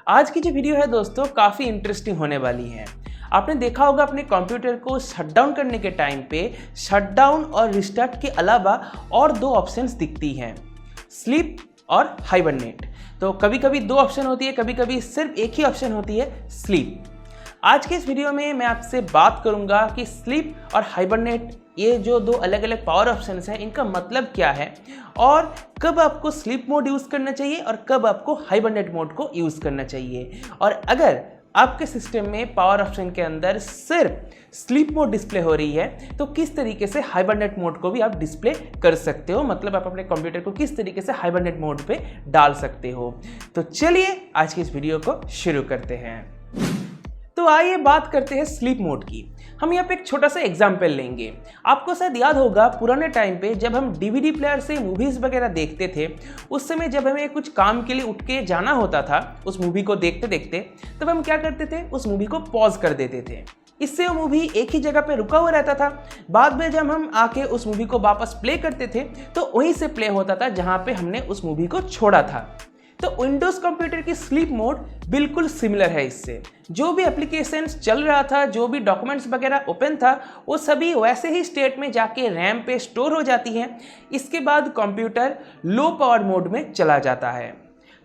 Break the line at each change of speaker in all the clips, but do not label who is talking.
आज की जो वीडियो है दोस्तों काफ़ी इंटरेस्टिंग होने वाली है। आपने देखा होगा अपने कंप्यूटर को शटडाउन करने के टाइम पे शटडाउन और रिस्टार्ट के अलावा और दो ऑप्शंस दिखती हैं, स्लीप और हाइबरनेट। तो कभी कभी दो ऑप्शन होती है, कभी कभी सिर्फ एक ही ऑप्शन होती है, स्लीप। आज के इस वीडियो में मैं आपसे बात करूंगा कि स्लीप और हाइबरनेट ये जो दो अलग अलग पावर ऑप्शंस हैं इनका मतलब क्या है और कब आपको स्लीप मोड यूज़ करना चाहिए और कब आपको हाइबरनेट मोड को यूज़ करना चाहिए। और अगर आपके सिस्टम में पावर ऑप्शन के अंदर सिर्फ स्लीप मोड डिस्प्ले हो रही है तो किस तरीके से हाइबरनेट मोड को भी आप डिस्प्ले कर सकते हो, मतलब आप अपने कंप्यूटर को किस तरीके से हाइबरनेट मोड पे डाल सकते हो। तो चलिए आज की इस वीडियो को शुरू करते हैं। तो आइए बात करते हैं स्लीप मोड की। हम यहाँ पे एक छोटा सा एग्जाम्पल लेंगे। आपको शायद याद होगा पुराने टाइम पे जब हम डीवीडी प्लेयर से मूवीज़ वगैरह देखते थे, उस समय जब हमें कुछ काम के लिए उठ के जाना होता था उस मूवी को देखते देखते, तब हम क्या करते थे, उस मूवी को पॉज कर देते थे। इससे वो मूवी एक ही जगह पे रुका हुआ रहता था। बाद में जब हम आके उस मूवी को वापस प्ले करते थे तो वहीं से प्ले होता था जहाँ पे हमने उस मूवी को छोड़ा था। तो विंडोज़ कंप्यूटर की स्लीप मोड बिल्कुल सिमिलर है इससे। जो भी एप्लीकेशंस चल रहा था, जो भी डॉक्यूमेंट्स वगैरह ओपन था, वो सभी वैसे ही स्टेट में जाके रैम पे स्टोर हो जाती हैं। इसके बाद कंप्यूटर लो पावर मोड में चला जाता है।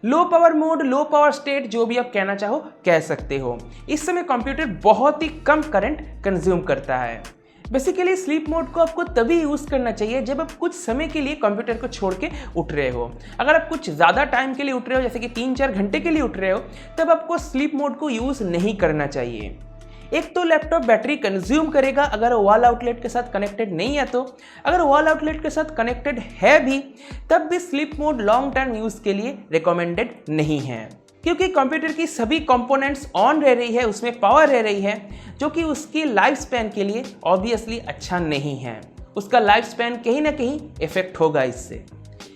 Low power mode, low power state, जो भी आप कहना चाहो कह सकते हो। इस समय कंप्यूटर बहुत ही कम करंट कंज्यूम करता है। बेसिकली स्लीप मोड को आपको तभी यूज़ करना चाहिए जब आप कुछ समय के लिए कंप्यूटर को छोड़ के उठ रहे हो। अगर आप कुछ ज़्यादा टाइम के लिए उठ रहे हो, जैसे कि 3-4 घंटे के लिए उठ रहे हो, तब आपको स्लीप मोड को यूज़ नहीं करना चाहिए। एक तो लैपटॉप बैटरी कंज्यूम करेगा अगर वॉल आउटलेट के साथ कनेक्टेड नहीं है। तो अगर वॉल आउटलेट के साथ कनेक्टेड है भी, तब भी sleep mode long term use के लिए रिकमेंडेड नहीं है, क्योंकि कंप्यूटर की सभी कंपोनेंट्स ऑन रह रही है, उसमें पावर रह रही है, जो कि उसकी लाइफ स्पैन के लिए ऑब्वियसली अच्छा नहीं है। उसका लाइफ स्पैन कहीं ना कहीं इफेक्ट होगा इससे।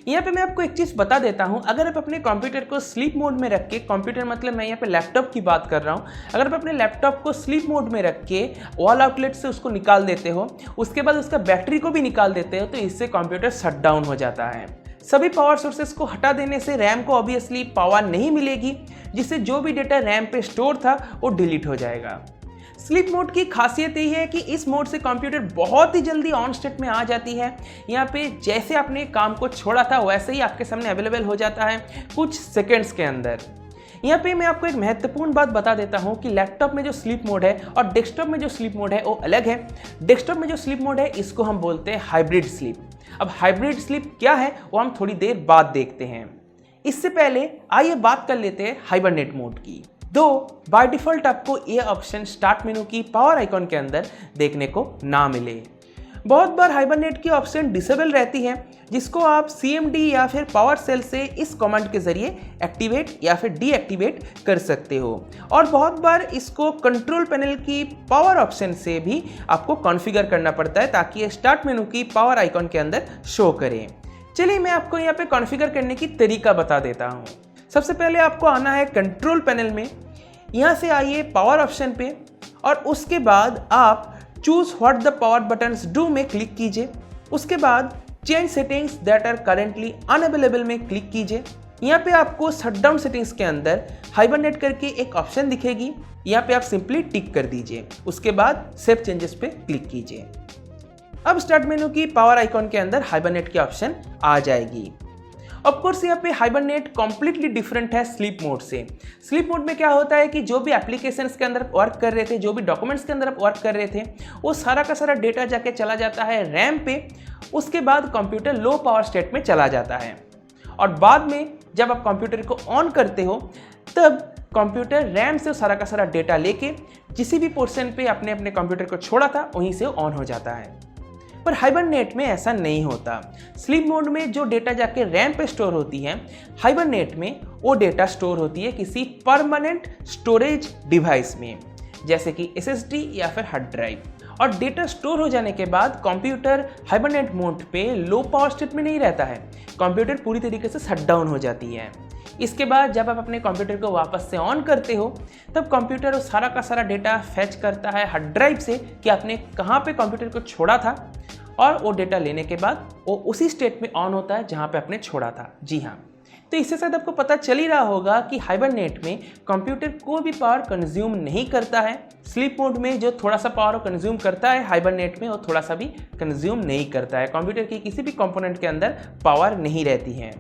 यहाँ पे मैं आपको एक चीज़ बता देता हूँ, अगर आप अपने कंप्यूटर को स्लीप मोड में रख के, कंप्यूटर मतलब मैं यहाँ पे लैपटॉप की बात कर रहा हूँ, अगर आप अपने लैपटॉप को स्लीप मोड में रख के वॉल आउटलेट से उसको निकाल देते हो, उसके बाद उसका बैटरी को भी निकाल देते हो, तो इससे कंप्यूटर शट डाउन हो जाता है। सभी पावर सोर्सेस को हटा देने से रैम को ऑब्वियसली पावर नहीं मिलेगी, जिससे जो भी डेटा रैम पे स्टोर था वो डिलीट हो जाएगा। स्लीप मोड की खासियत यही है कि इस मोड से कंप्यूटर बहुत ही जल्दी ऑन स्टेट में आ जाती है। यहाँ पे जैसे आपने काम को छोड़ा था वैसे ही आपके सामने अवेलेबल हो जाता है कुछ सेकेंड्स के अंदर। यहाँ पे मैं आपको एक महत्वपूर्ण बात बता देता हूँ कि लैपटॉप में जो स्लीप मोड है और डेस्कटॉप में जो स्लीप मोड है वो अलग है। डेस्कटॉप में जो स्लीप मोड है इसको हम बोलते हैं हाइब्रिड स्लीप। अब हाइब्रिड स्लीप क्या है वो हम थोड़ी देर बाद देखते हैं। इससे पहले आइए बात कर लेते हैं हाइबरनेट मोड की। दो बाय डिफ़ॉल्ट आपको ये ऑप्शन स्टार्ट मेनू की पावर आइकॉन के अंदर देखने को ना मिले। बहुत बार हाइबरनेट की ऑप्शन डिसेबल रहती है, जिसको आप CMD या फिर पावर सेल से इस कमांड के जरिए एक्टिवेट या फिर डीएक्टिवेट कर सकते हो। और बहुत बार इसको कंट्रोल पैनल की पावर ऑप्शन से भी आपको कॉन्फ़िगर करना पड़ता है ताकि ये स्टार्ट मेनू की पावर आइकॉन के अंदर शो करें। चलिए मैं आपको यहाँ पे कॉन्फ़िगर करने की तरीका बता देता हूँ। सबसे पहले आपको आना है कंट्रोल पैनल में, यहाँ से आइए पावर ऑप्शन पे और उसके बाद आप choose what the power buttons do में क्लिक कीजिए। उसके बाद change settings that are currently unavailable में क्लिक कीजिए। यहाँ पे आपको शटडाउन सेटिंग्स के अंदर हाइबरनेट करके एक ऑप्शन दिखेगी, यहाँ पे आप सिंपली टिक कर दीजिए। उसके बाद सेव चेंजेस पे क्लिक कीजिए। अब स्टार्ट मेनू की पावर आइकॉन के अंदर हाइबरनेट की ऑप्शन आ जाएगी। ऑफ कोर्स यहाँ पे हाइबरनेट कॉम्प्लीटली डिफरेंट है स्लीप मोड से। स्लीप मोड में क्या होता है कि जो भी एप्लीकेशंस के अंदर वर्क कर रहे थे, जो भी डॉक्यूमेंट्स के अंदर वर्क कर रहे थे, वो सारा का सारा डेटा जाके चला जाता है रैम पे। उसके बाद कंप्यूटर लो पावर स्टेट में चला जाता है और बाद में जब आप कंप्यूटर को ऑन करते हो तब कंप्यूटर रैम से सारा का सारा डेटा लेके किसी भी पोर्शन पे अपने अपने कंप्यूटर को छोड़ा था वहीं से ऑन हो जाता है। पर हाइबरनेट में ऐसा नहीं होता। स्लीप मोड में जो डेटा जाके रैम पे स्टोर होती है, हाइबरनेट में वो डेटा स्टोर होती है किसी परमानेंट स्टोरेज डिवाइस में, जैसे कि SSD या फिर हार्ड ड्राइव। और डेटा स्टोर हो जाने के बाद कंप्यूटर हाइबरनेट मोड पे लो पावर स्टेट में नहीं रहता है, कंप्यूटर पूरी तरीके से शट डाउन हो जाती है। इसके बाद जब आप अपने कंप्यूटर को वापस से ऑन करते हो तब कंप्यूटर वो सारा का सारा डेटा फैच करता है हार्ड ड्राइव से कि आपने कहाँ पे कंप्यूटर को छोड़ा था, और वो डेटा लेने के बाद वो उसी स्टेट में ऑन होता है जहाँ पे आपने छोड़ा था। जी हाँ, तो इससे शायद आपको पता चल ही रहा होगा कि हाइबरनेट में कंप्यूटर कोई भी पावर कंज्यूम नहीं करता है। स्लीप मोड में जो थोड़ा सा पावर कंज्यूम करता है, हाइबरनेट में वो थोड़ा सा भी कंज्यूम नहीं करता है। कंप्यूटर की किसी भी कंपोनेंट के अंदर पावर नहीं रहती है।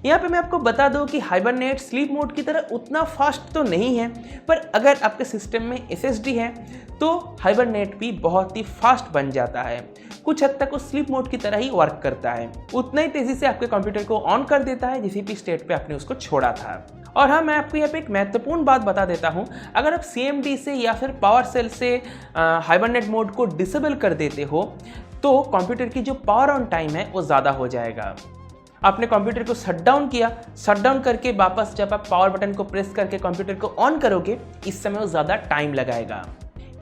यहाँ पे मैं आपको बता दूं कि हाइबरनेट स्लीप मोड की तरह उतना फास्ट तो नहीं है, पर अगर आपके सिस्टम में SSD है तो हाइबरनेट भी बहुत ही फास्ट बन जाता है। कुछ हद तक वो स्लीप मोड की तरह ही वर्क करता है, उतना ही तेज़ी से आपके कंप्यूटर को ऑन कर देता है जिस भी स्टेट पे आपने उसको छोड़ा था। और हाँ, मैं आपको यहाँ पे एक महत्वपूर्ण बात बता देता हूँ, अगर आप CMD से या फिर पावर सेल से हाइबरनेट मोड को डिसेबल कर देते हो तो कंप्यूटर की जो पावर ऑन टाइम है वो ज़्यादा हो जाएगा। आपने कंप्यूटर को शट डाउन करके वापस जब आप पावर बटन को प्रेस करके कंप्यूटर को ऑन करोगे, इस समय वो ज़्यादा टाइम लगाएगा।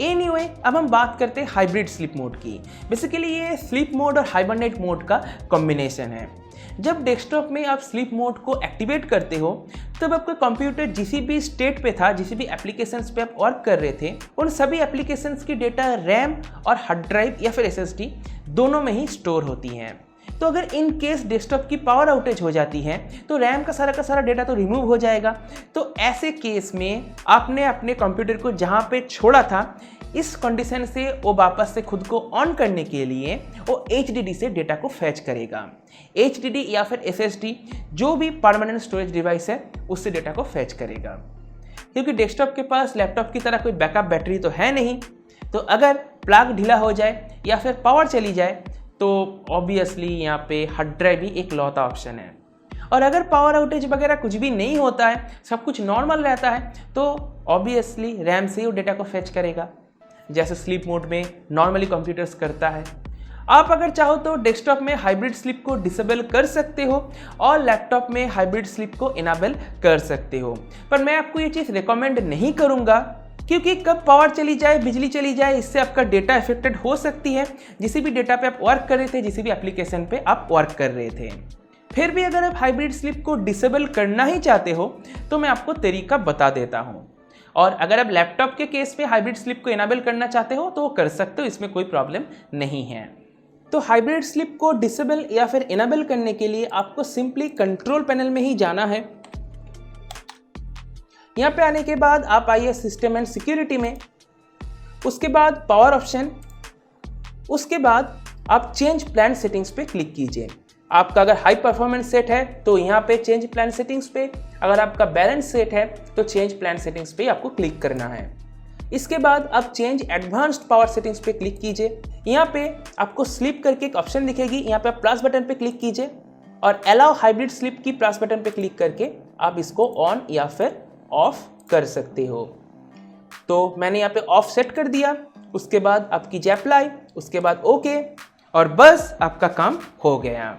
एनीवे, अब हम बात करते हैं हाइब्रिड स्लीप मोड की। बेसिकली ये स्लीप मोड और हाइबरनेट मोड का कॉम्बिनेशन है। जब डेस्कटॉप में आप स्लीप मोड को एक्टिवेट करते हो तब आपका कंप्यूटर जिस भी स्टेट पे था, जिस भी एप्लीकेशंस पे आप वर्क कर रहे थे, उन सभी एप्लीकेशंस की डेटा रैम और हार्ड ड्राइव या फिर SSD दोनों में ही स्टोर होती हैं। तो अगर इन केस डेस्कटॉप की पावर आउटेज हो जाती है तो रैम का सारा डेटा तो रिमूव हो जाएगा। तो ऐसे केस में आपने अपने कंप्यूटर को जहाँ पे छोड़ा था, इस कंडीशन से वो वापस से खुद को ऑन करने के लिए वो HDD से डेटा को फैच करेगा। HDD या फिर SSD जो भी परमानेंट स्टोरेज डिवाइस है उससे डेटा को फैच करेगा। क्योंकि डेस्कटॉप के पास लैपटॉप की तरह कोई बैकअप बैटरी तो है नहीं, तो अगर प्लग ढीला हो जाए या फिर पावर चली जाए तो ऑब्वियसली यहाँ पे हार्ड ड्राइव ही एक लौता ऑप्शन है। और अगर पावर आउटेज वगैरह कुछ भी नहीं होता है, सब कुछ नॉर्मल रहता है, तो ऑब्वियसली रैम से ही वो डेटा को फैच करेगा, जैसे स्लीप मोड में नॉर्मली कंप्यूटर्स करता है। आप अगर चाहो तो डेस्कटॉप में हाइब्रिड स्लीप को डिसेबल कर सकते हो और लैपटॉप में हाइब्रिड स्लीप को इनेबल कर सकते हो, पर मैं आपको ये चीज़ रिकमेंड नहीं करूँगा क्योंकि कब पावर चली जाए, बिजली चली जाए, इससे आपका डेटा अफेक्टेड हो सकती है, जिस भी डेटा पे आप वर्क कर रहे थे, जिस भी एप्लीकेशन पे आप वर्क कर रहे थे। फिर भी अगर आप हाइब्रिड स्लीप को डिसेबल करना ही चाहते हो तो मैं आपको तरीका बता देता हूँ। और अगर आप लैपटॉप के केस में हाइब्रिड स्लीप को इनेबल करना चाहते हो तो वो कर सकते हो, इसमें कोई प्रॉब्लम नहीं है। तो हाइब्रिड स्लीप को डिसेबल या फिर इनेबल करने के लिए आपको सिंपली कंट्रोल पैनल में ही जाना है। यहाँ पे आने के बाद आप आइए सिस्टम एंड सिक्योरिटी में, उसके बाद पावर ऑप्शन, उसके बाद आप चेंज प्लान सेटिंग्स पे क्लिक कीजिए। आपका अगर हाई परफॉर्मेंस सेट है तो यहाँ पे चेंज प्लान सेटिंग्स पे, अगर आपका बैलेंस सेट है तो चेंज प्लान सेटिंग्स पे आपको क्लिक करना है। इसके बाद आप चेंज एडवांस्ड पावर सेटिंग्स पे क्लिक कीजिए। यहाँ पे आपको स्लीप करके एक ऑप्शन दिखेगी, यहाँ पे आप प्लस बटन पे क्लिक कीजिए और अलाउ हाइब्रिड स्लीप की प्लस बटन पे क्लिक करके आप इसको ऑन या फिर ऑफ कर सकते हो। तो मैंने यहाँ पे ऑफ सेट कर दिया, उसके बाद आप कीजिए अप्लाई, उसके बाद ओके, और बस आपका काम हो गया।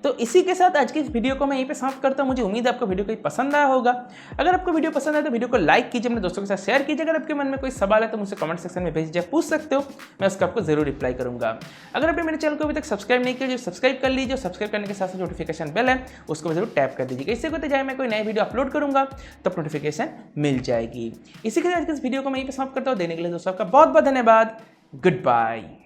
तो इसी के साथ आज की इस वीडियो को मैं यहीं पे समाप्त करता हूँ। मुझे उम्मीद है आपको वीडियो कोई पसंद आया होगा। अगर आपको वीडियो पसंद आए तो वीडियो को लाइक कीजिए, अपने दोस्तों के साथ शेयर कीजिए। अगर आपके मन में कोई सवाल है तो मुझसे कमेंट सेक्शन में भेजिए, पूछ सकते हो, मैं उसका आपको जरूर रिप्लाई करूंगा। अगर आपने मेरे चैनल को अभी तक सब्सक्राइब नहीं किया, सब्सक्राइब कर लीजिए। सब्सक्राइब करने के साथ साथ नोटिफिकेशन बेल है उसको जरूर टैप कर दीजिएगा। इससे होते जाए मैं कोई नई वीडियो अपलोड करूंगा तब नोटिफिकेशन मिल जाएगी। इसी के साथ आज की इस वीडियो को मैं यहीं पर समाप्त करता हूँ। देने के लिए दोस्तों आपका बहुत बहुत धन्यवाद। Good bye.